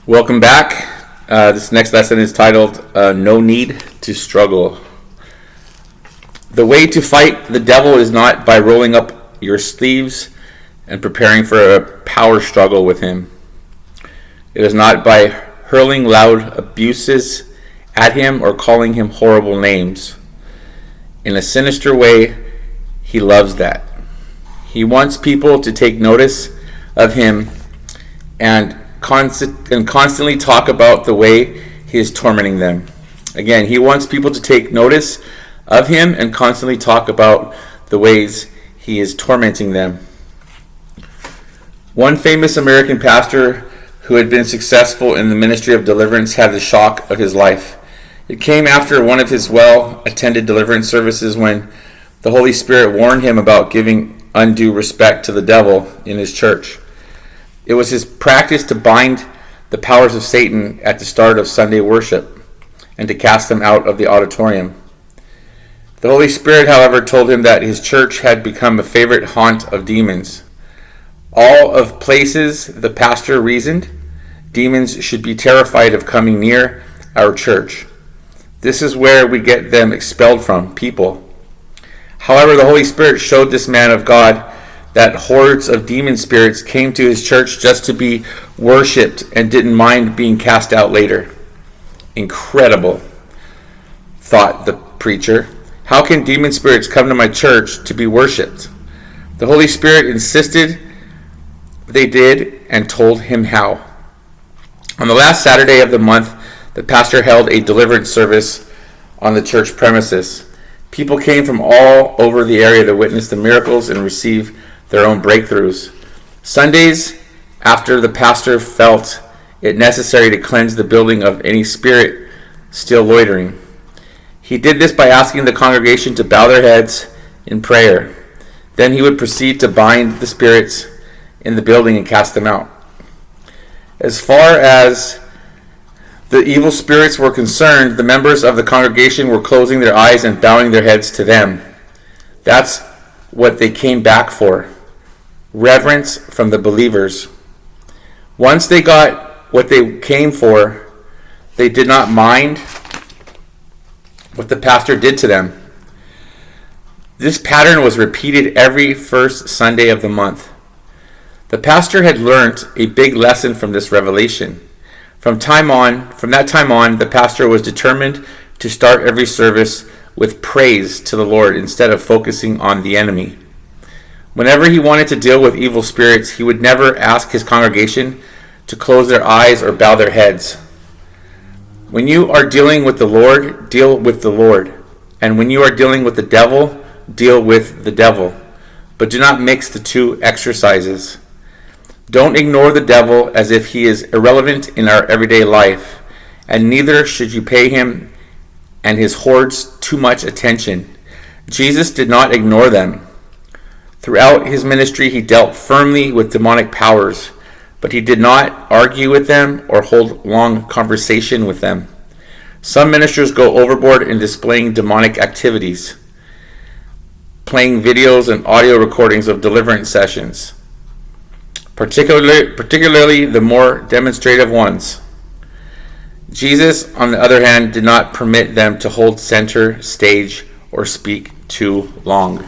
Welcome back. This next lesson is titled No Need to Struggle. The way to fight the devil is not by rolling up your sleeves and preparing for a power struggle with him. It is not by hurling loud abuses at him or calling him horrible names. In a sinister way, he loves that. He wants people to take notice of him and constantly talk about the way he is tormenting them. Again, he wants people to take notice of him and constantly talk about the ways he is tormenting them. One famous American pastor who had been successful in the ministry of deliverance had the shock of his life. It came after one of his well-attended deliverance services when the Holy Spirit warned him about giving undue respect to the devil in his church. It was his practice to bind the powers of Satan at the start of Sunday worship and to cast them out of the auditorium. The Holy Spirit, however, told him that his church had become a favorite haunt of demons. All of places, the pastor reasoned, demons should be terrified of coming near our church. This is where we get them expelled from, people. However, the Holy Spirit showed this man of God that hordes of demon spirits came to his church just to be worshipped and didn't mind being cast out later. Incredible, thought the preacher. How can demon spirits come to my church to be worshipped? The Holy Spirit insisted they did and told him how. On the last Saturday of the month, the pastor held a deliverance service on the church premises. People came from all over the area to witness the miracles and receive their own breakthroughs. Sundays, after the pastor felt it necessary to cleanse the building of any spirit still loitering, he did this by asking the congregation to bow their heads in prayer. Then he would proceed to bind the spirits in the building and cast them out. As far as the evil spirits were concerned, the members of the congregation were closing their eyes and bowing their heads to them. That's what they came back for. Reverence from the believers. Once they got what they came for, they did not mind what the pastor did to them. This pattern was repeated every first Sunday of the month. The pastor had learned a big lesson from this revelation. From that time on, the pastor was determined to start every service with praise to the Lord instead of focusing on the enemy. Whenever he wanted to deal with evil spirits, he would never ask his congregation to close their eyes or bow their heads. When you are dealing with the Lord, deal with the Lord. And when you are dealing with the devil, deal with the devil. But do not mix the two exercises. Don't ignore the devil as if he is irrelevant in our everyday life, and neither should you pay him and his hordes too much attention. Jesus did not ignore them. Throughout his ministry, he dealt firmly with demonic powers, but he did not argue with them or hold long conversation with them. Some ministers go overboard in displaying demonic activities, playing videos and audio recordings of deliverance sessions, particularly the more demonstrative ones. Jesus, on the other hand, did not permit them to hold center stage or speak too long.